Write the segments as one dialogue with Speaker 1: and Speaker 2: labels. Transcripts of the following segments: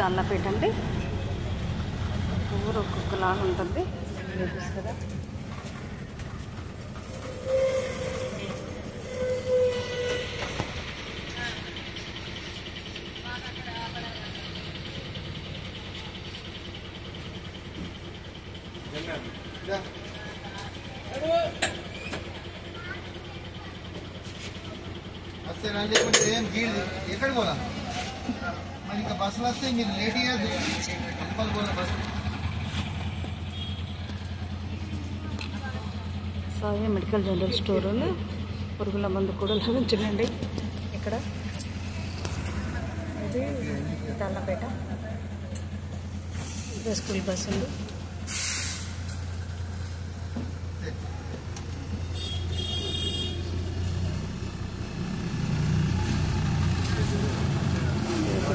Speaker 1: తాళ్ళపేట అండి. ఊరు ఒక్కొక్కలాగా ఉంటుంది. చూపిస్తుందా?
Speaker 2: ఎక్కడికి పోదా మరి ఇంకా బస్సులు వస్తే మీరు లేట్ అయ్యేది బస్సు.
Speaker 1: సాయి మెడికల్ జనరల్ స్టోర్లో పురుగుల మందు కూడా లభించిందండి ఇక్కడ. ఇది తాళ్ళపేట. ఇది స్కూల్ బస్ ఉంది.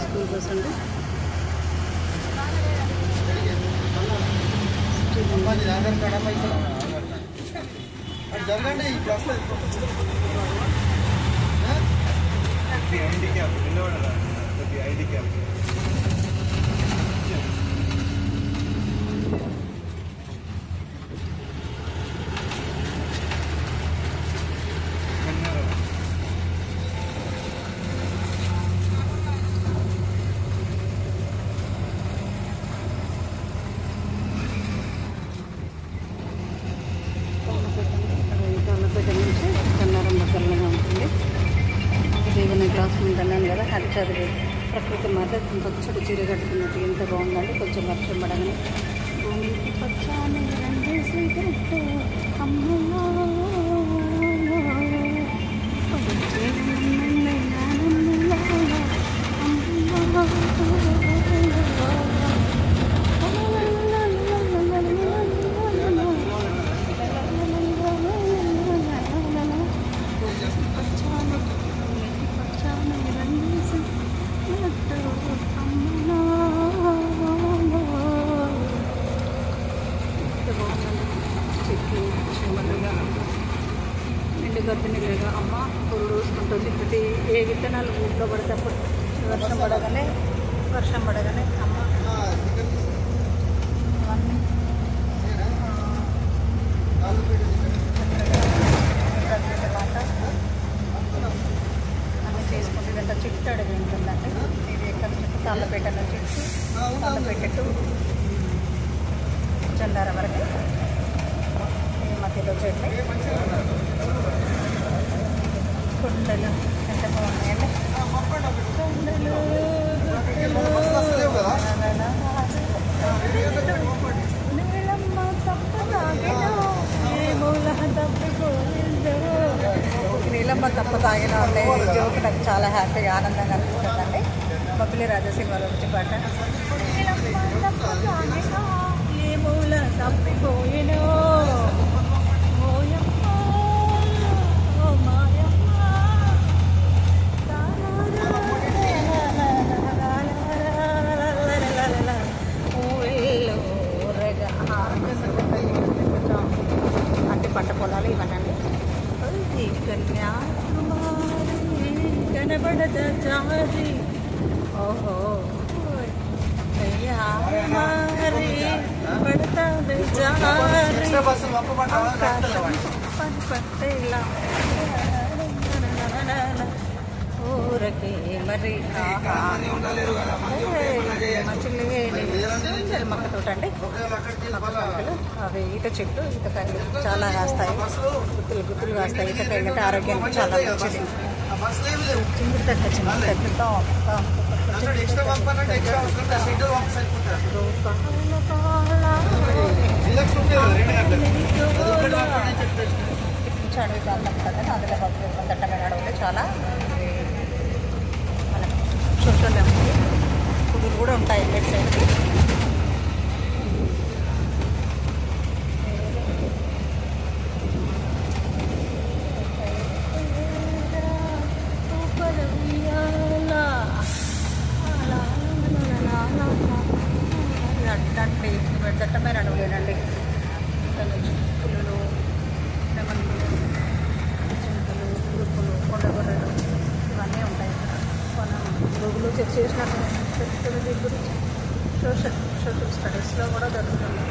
Speaker 1: స్కూల్ బస్ అండి.
Speaker 2: జరగండి
Speaker 1: తాళ్ళపేట నుంచి కన్నారం దగ్గరలోనే ఉంటుంది. దేవుని క్లాస్మేట్ అన్నాను కదా, అది చదివి ప్రకృతి మాత పచ్చడి చీర కట్టుకున్నట్టు ఎంత బాగుందండి. కొంచెం వర్షం పడగానే భూమికి పచ్చాని రంగేసి కట్టు అమ్మలో నిండు గర్భిణీలుగా అమ్మ పురుడు చూసుకుంటుంది. ప్రతి ఏ విత్తనాలు ఊళ్ళో పడితే అప్పుడు వర్షం పడగానే అమ్మ అన్నీ చేసుకుంటే ఇదంతా చిట్టు అడిగి ఉంటుందండి. ఇది ఎక్కడ చుట్టూ తాళ్ళపేట నుంచి తాళ్ళపేట టు చందారం వరకు ఈ మధ్యలో చెట్లు కొండలు ఎంత బాగున్నాయండి. కొండలు నీళ్ళమ్మ తప్ప నీళ్ళమ్మ తప్ప తాగిన అంటే జోక్ నాకు చాలా హ్యాపీగా ఆనందంగా అనిపిస్తుందండి. బొబ్బిలి రాజా సినిమాలో వచ్చి పాట. ఏ మూల తప్పిపోయినో అంటే పంట పొలాలు ఇవన్నీ. కన్యాకుమారి కనబడద చారి ఓహో మరి పడతా పట్టేలా ఊరకి మరి మక్క తోట అండి. అవి ఈత చెట్లు, ఈతకాయలు చాలా కాస్తాయి, గుత్తులు కాస్తాయి. ఈతకాయలు అంటే ఆరోగ్యానికి చాలా మంచిది. చింగుడు తట్ట తట్టుతో అడవి ప్రాంతం కదా, ఆదిలాబాద్ దట్టమైన అడవులు చాలా మనకు చుట్టూనే ఉంటాయి. కుదురు కూడా ఉంటాయి లెఫ్ట్ సైడ్కి. దట్టమైన అడవులేనండి. పులులు, నెమళ్ళు, జింకలు, గురుపులు, కొండగొర్రెలు ఇవన్నీ ఉంటాయి. మనం గూగుల్లో చెక్ చేసినట్టు సెక్యూరిటీ గురించి సోషల్ స్టడీస్లో కూడా జరుగుతుంది.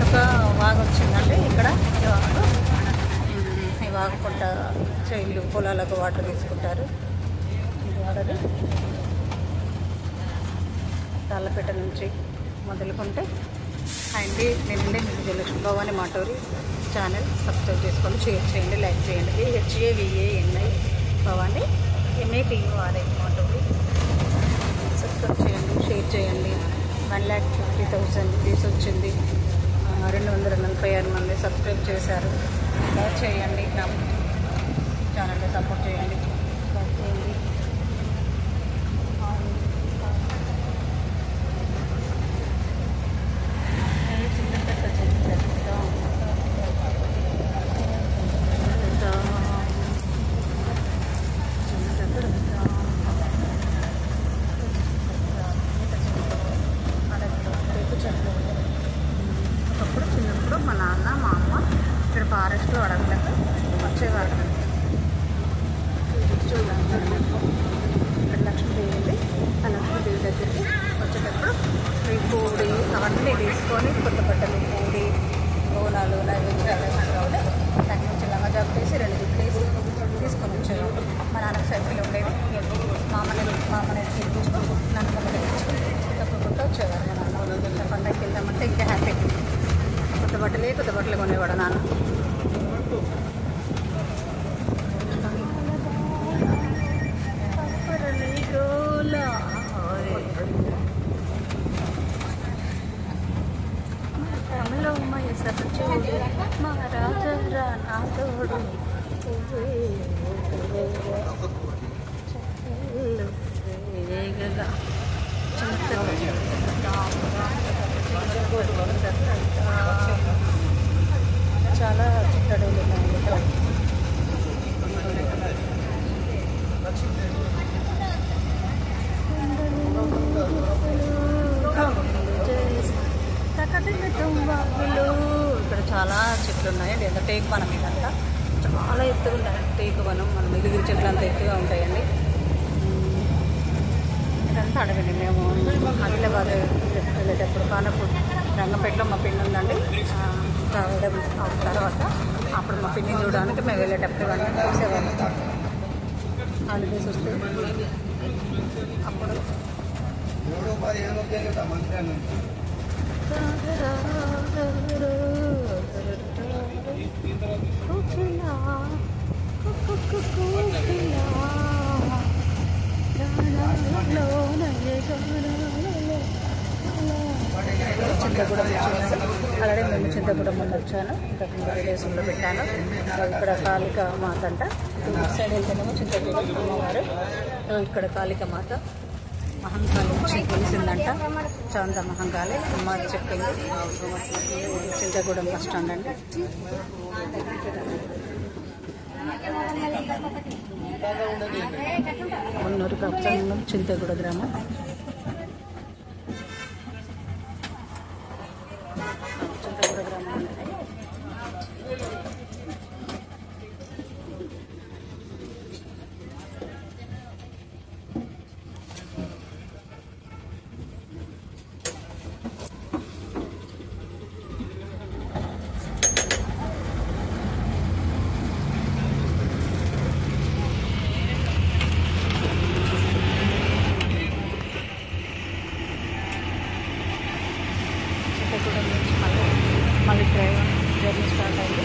Speaker 1: ఒక వాగు వచ్చిందండి ఇక్కడ. ఈ వాగు పంట చెట్లు పొలాలకు వాటర్ తీసుకుంటారు. ఇది వాడది తాళ్ళపేట నుంచి మొదలుకుంటే అండి. నేనండి మీకు జయలక్ష్మి భవాని మాటూరి ఛానల్ సబ్స్క్రైబ్ చేసుకోండి, షేర్ చేయండి, లైక్ చేయండి. HAVANI Bhavani MATURI Maturi subscribe చేయండి, షేర్ చేయండి. 1,50,000 వ్యూస్ వచ్చింది. 246 మంది సబ్స్క్రైబ్ చేశారు. లైక్ చేయండి, నా ఛానల్ని సపోర్ట్ చేయండి, లైక్ చేయండి. ఒకప్పుడు చిన్నప్పుడు మా నాన్న మా అమ్మ ఇక్కడ ఫారెస్ట్లో అడవులకు వచ్చేవారు. ఇక్కడ లక్ష్మీదేవి ఉంది. ఆ లక్ష్మీదేవి దగ్గరికి వచ్చేటప్పుడు ఈ పూడి అవన్నీ తీసుకొని కొత్త బట్టలు, పూడి, బోనాలు, నైవేద్యాలు కాబట్టి దాని నుంచి లంగజాబు వేసి 2 గుడ్లు వేసి తీసుకొని వచ్చేవాడు. మా నాన్నకు సైకిల్ ఉండేది. మామని తీసుకుంటూ నన్ను తెచ్చుకుంటూ వచ్చేవారు. మా నాన్న పండగకి వెళ్దామంటే ఇంకా హ్యాపీ. కొత్త బట్టలు కొనేవాడు నాన్న. చాలా చిట్టడవులు ఉన్నాయండి ఇక్కడ. ఇక్కడ చాలా చెట్లు ఉన్నాయండి. ఎంత టేకు వనం ఇదంతా చాలా ఎత్తుగా ఉంటాయి. టేకు వనం మన మిగిలిన చెట్లు అంత ఎత్తుగా ఉంటాయండి. ఇదంతా అడగండి. మేము ఆదిలాబాద్ వెళ్ళేటప్పుడు కానపూర్ రంగంపేటలో మా పిన్ని ఉందండి. రావడం తర్వాత అప్పుడు మా పిన్ని చూడడానికి మేము వెళ్ళేటప్పుడు ఇవన్నీ చూసేవాళ్ళం. హాలిడేస్ వస్తే అప్పుడు చింతగూడెం అలాగే మేము చింతగూడెం ముందు వచ్చాను. ఇంతకుముందు విదేశంలో పెట్టాను. ఇక్కడ కాళిక మాత అంట. సైడ్ వెళ్తేనేమో చింతగూడెం అమ్మవారు. ఇక్కడ కాళిక మాత మహంకాళి నుంచి తెలిసిందంట. చాంద మహంకాళి అమ్మాయి చెప్పింది. చింతగూడెం బస్ స్టాండ్ అండి. మున్నూరు కప్చంగం చింతగూడ గ్రామం. చింతగూడ గ్రామం కొత్తగూడెం నుంచి మళ్ళీ జర్నీ స్టార్ట్ అయింది.